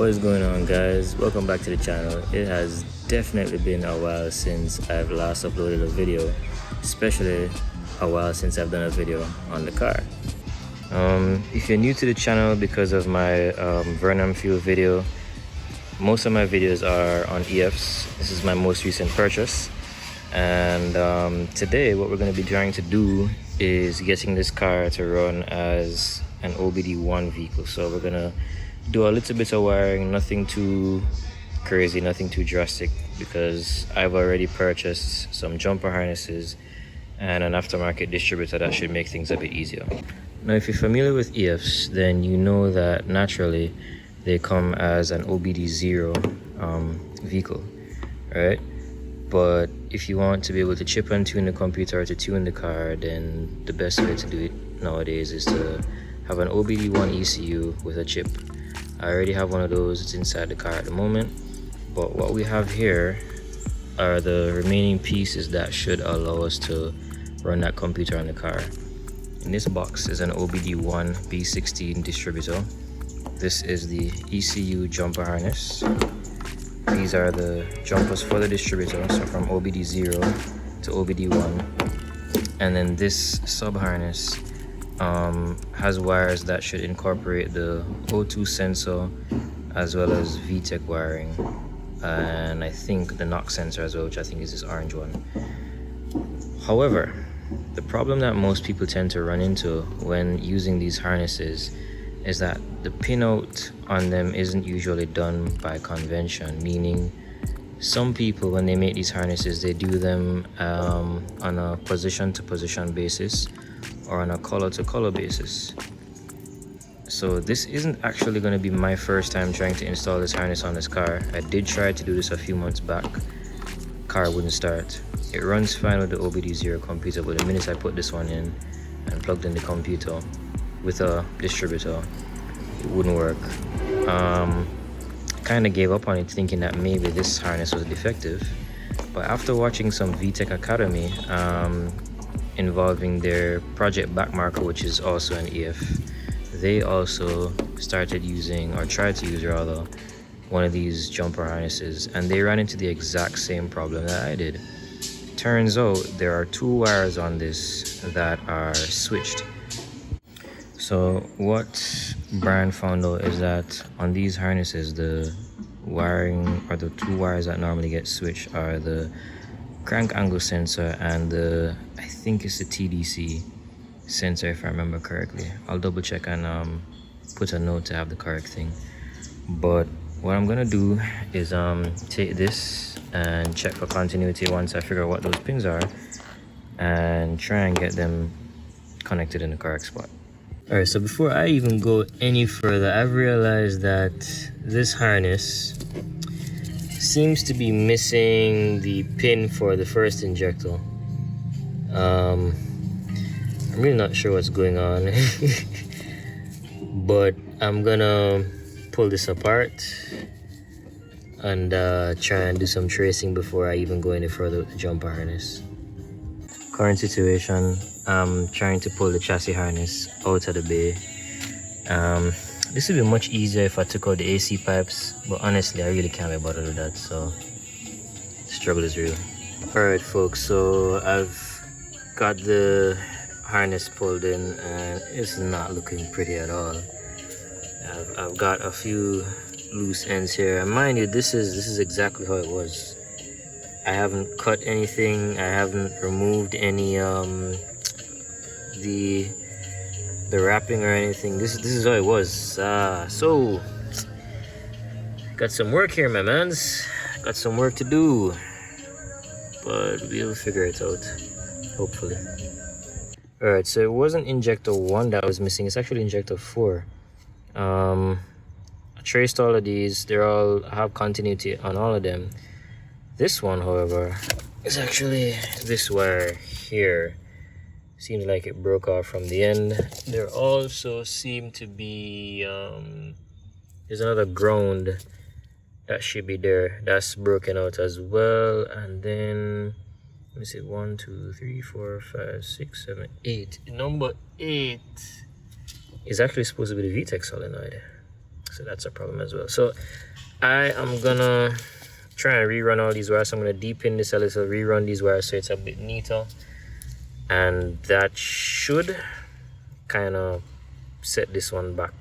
What is going on, guys? Welcome back to the channel. It has definitely been a while since I've last uploaded a video, especially a while since I've done a video on the car. If you're new to the channel because of my Vernam fuel video, most of my videos are on EFs. This is my most recent purchase, and today what we're going to be trying to do is getting this car to run as an OBD1 vehicle. So we're gonna do a little bit of wiring, nothing too crazy, nothing too drastic, because I've already purchased some jumper harnesses and an aftermarket distributor that should make things a bit easier. Now, if you're familiar with EFs, then you know that naturally they come as an OBD0 vehicle, right? But if you want to be able to chip and tune the computer or to tune the car, then the best way to do it nowadays is to have an OBD1 ECU with a chip. I already have one of those. It's inside the car at the moment, but what we have here are the remaining pieces that should allow us to run that computer on the car. In this box is an OBD1 B16 distributor. This is the ECU jumper harness. These are the jumpers for the distributor, so from OBD0 to OBD1. And then this sub harness has wires that should incorporate the O2 sensor as well as VTEC wiring, and I think the knock sensor as well, which I think is this orange one. However, the problem that most people tend to run into when using these harnesses is that the pinout on them isn't usually done by convention, meaning some people, when they make these harnesses, they do them on a position to position basis or on a color to color basis. So this isn't actually going to be my first time trying to install this harness on this car. I did try to do this a few months back. Car wouldn't start. It runs fine with the OBD0 computer, but the minute I put this one in and plugged in the computer with a distributor, it wouldn't work. Kind of gave up on it, thinking that maybe this harness was defective, but after watching some VTEC Academy involving their project backmarker, which is also an EF, they also started using, or tried to use rather, one of these jumper harnesses, and they ran into the exact same problem that I did. Turns out there are two wires on this that are switched. So what Brian found out is that on these harnesses, the wiring, or the two wires that normally get switched, are the crank angle sensor and the, I think it's the TDC sensor, if I remember correctly. I'll double check and put a note to have the correct thing. But what I'm gonna do is take this and check for continuity once I figure out what those pins are, and try and get them connected in the correct spot. Alright, so before I even go any further, I've realized that this harness seems to be missing the pin for the first injector. I'm really not sure what's going on, but I'm gonna pull this apart and try and do some tracing before I even go any further with the jumper harness. Current situation, I'm trying to pull the chassis harness out of the bay. This would be much easier if I took out the AC pipes, but honestly I really can't be bothered with that, so the struggle is real. Alright folks, so I've got the harness pulled in and it's not looking pretty at all. I've got a few loose ends here, and mind you, this is exactly how it was. I haven't cut anything, I haven't removed any the wrapping or anything. This is how it was. So got some work here, my mans. Got some work to do, but we'll figure it out, hopefully. Alright, so it wasn't injector 1 that was missing, it's actually injector 4. I traced all of these, they all have continuity on all of them. This one, however, is actually this wire here. Seems like it broke off from the end. There also seem to be there's another ground that should be there, that's broken out as well. And then let me see, 1 2 3 4 5 6 7 8. Number 8 is actually supposed to be the VTEC solenoid. So that's a problem as well. So I am gonna try and rerun all these wires. So I'm gonna deepin this a little, rerun these wires so it's a bit neater, and that should kind of set this one back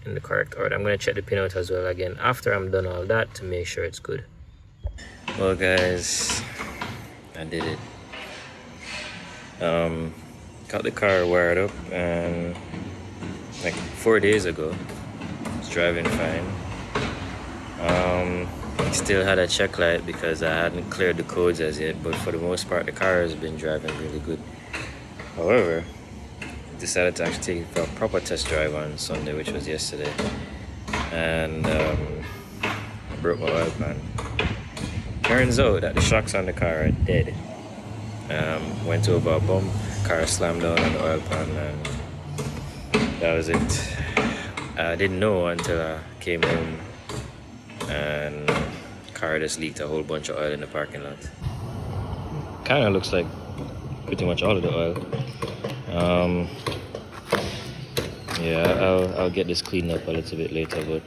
in the correct order. I'm gonna check the pinout as well again after I'm done all that to make sure it's good. Well guys, I did it. Got the car wired up, and like 4 days ago it's driving fine. Still had a check light because I hadn't cleared the codes as yet, but for the most part the car has been driving really good. However, decided to actually take it for a proper test drive on Sunday, which was yesterday, and I broke my oil pan. Turns out that the shocks on the car are dead. Went over a bump, car slammed down on the oil pan, and that was it. I didn't know until I came home, and the car just leaked a whole bunch of oil in the parking lot. Kind of looks like pretty much all of the oil. Yeah, I'll get this cleaned up a little bit later, but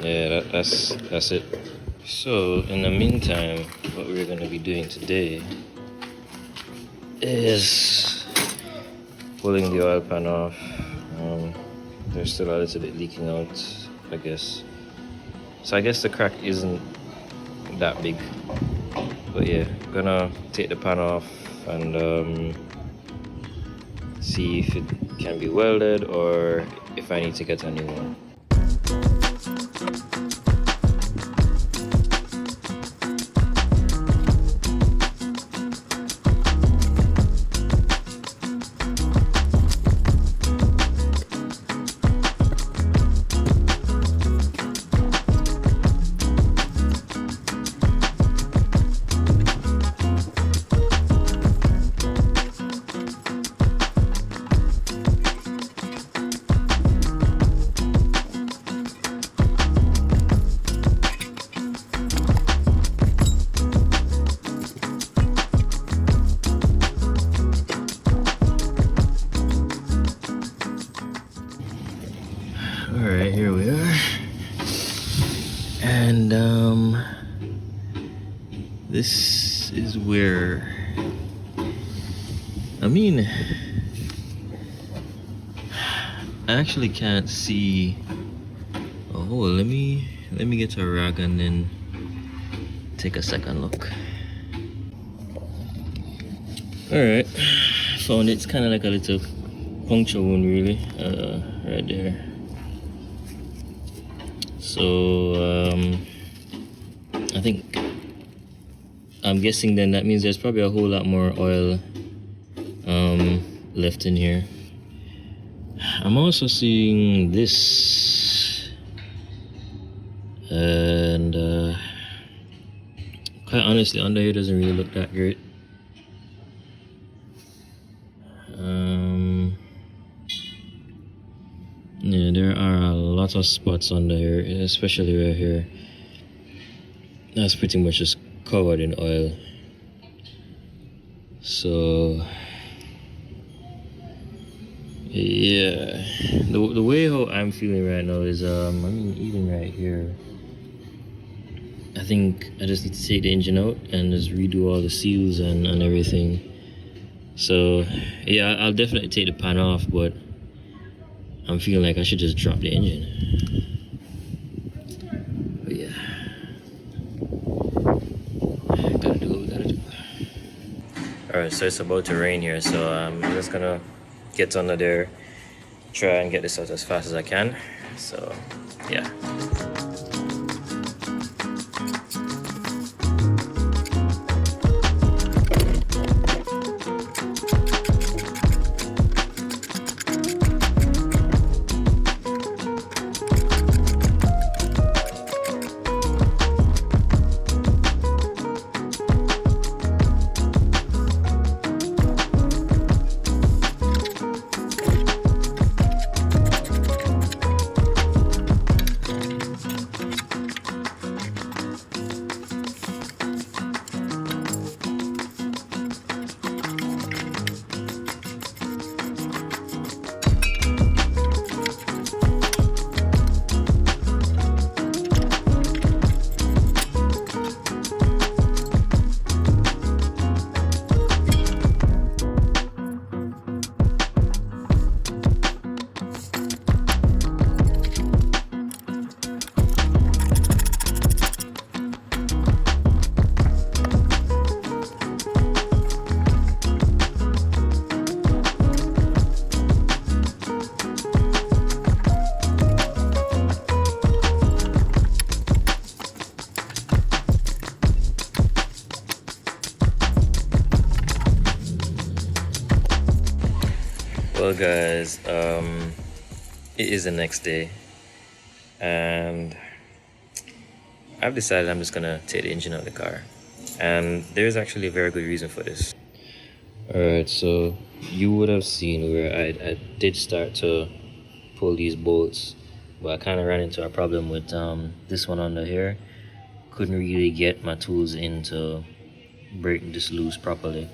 yeah, that's it. So in the meantime, what we're going to be doing today is pulling the oil pan off. There's still a little bit leaking out, I guess. So I guess the crack isn't that big, but yeah, gonna take the pan off and see if it can be welded or if I need to get a new one. Alright, here we are. And this is where, I mean, I actually can't see a hole. Let me get a rag and then take a second look. Alright, found it. It's kind of like a little puncture wound really, right there. So I think, I'm guessing then that means there's probably a whole lot more oil left in here. I'm also seeing this, and quite honestly under here doesn't really look that great. Yeah, there are a lot of spots under here, especially right here. That's pretty much just covered in oil. So yeah, the way how I'm feeling right now is I mean, even right here, I think I just need to take the engine out and just redo all the seals and everything. So yeah, I'll definitely take the pan off, but I'm feeling like I should just drop the engine. But yeah, gotta do what we gotta do. Alright, so it's about to rain here, so I'm just gonna get under there, try and get this out as fast as I can. So yeah. Well guys, it is the next day and I've decided I'm just gonna take the engine out of the car, and there's actually a very good reason for this. Alright, so you would have seen where I did start to pull these bolts, but I kind of ran into a problem with this one under here. Couldn't really get my tools in to break this loose properly,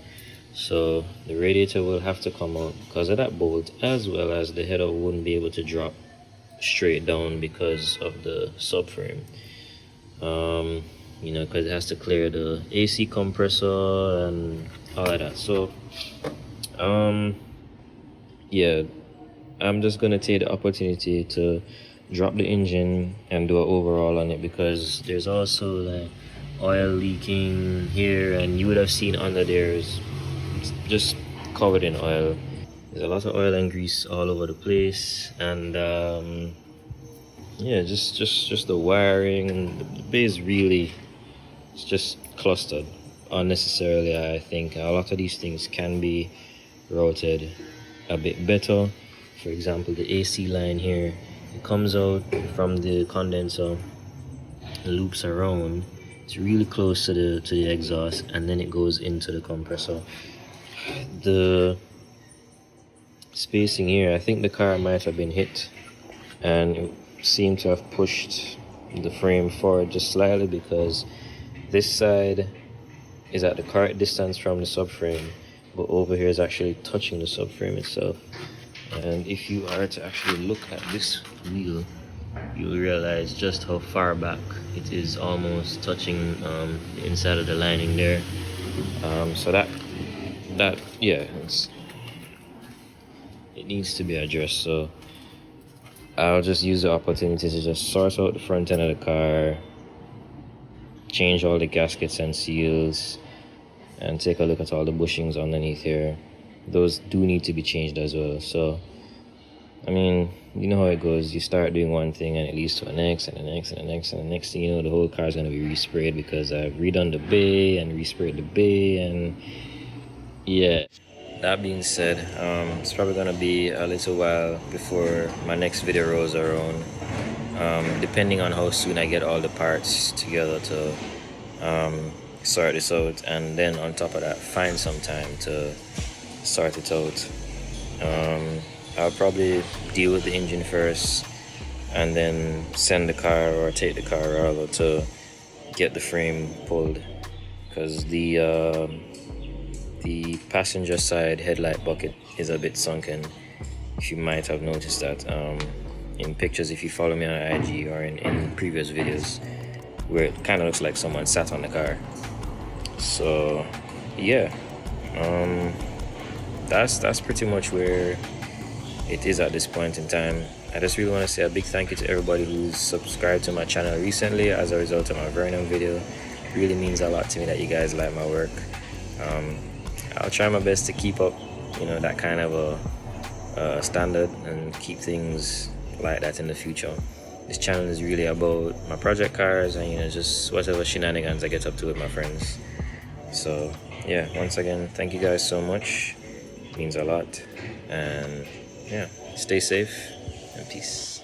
so the radiator will have to come out because of that bolt, as well as the header wouldn't be able to drop straight down because of the subframe. You know, because it has to clear the AC compressor and all of that. So yeah, I'm just gonna take the opportunity to drop the engine and do an overhaul on it, because there's also like oil leaking here, and you would have seen under there is just covered in oil. There's a lot of oil and grease all over the place, and yeah, just the wiring and the base really, it's just clustered unnecessarily. I think a lot of these things can be routed a bit better. For example, the AC line here, it comes out from the condenser, loops around, it's really close to the exhaust, and then it goes into the compressor. The spacing here, I think the car might have been hit and it seemed to have pushed the frame forward just slightly, because this side is at the correct distance from the subframe, but over here is actually touching the subframe itself. And if you are to actually look at this wheel, you'll realize just how far back it is, almost touching the inside of the lining there. So that yeah, it needs to be addressed. So I'll just use the opportunity to just sort out the front end of the car, change all the gaskets and seals, and take a look at all the bushings underneath here. Those do need to be changed as well. So I mean, you know how it goes. You start doing one thing and it leads to the next and the next and the next, and the next thing you know, the whole car is going to be resprayed, because I've redone the bay and resprayed the bay. And yeah, that being said, it's probably going to be a little while before my next video rolls around, depending on how soon I get all the parts together to sort this out, and then on top of that, find some time to sort it out. I'll probably deal with the engine first, and then send the car, or take the car rather, to get the frame pulled, because the passenger side headlight bucket is a bit sunken. If you might have noticed that in pictures, if you follow me on IG or in previous videos, where it kind of looks like someone sat on the car. So yeah, that's pretty much where it is at this point in time. I just really want to say a big thank you to everybody who's subscribed to my channel recently as a result of my Vernon video. It really means a lot to me that you guys like my work. I'll try my best to keep up, you know, that kind of a standard, and keep things like that in the future. This channel is really about my project cars and, you know, just whatever shenanigans I get up to with my friends. So yeah, once again, thank you guys so much. It means a lot. And yeah, stay safe and peace.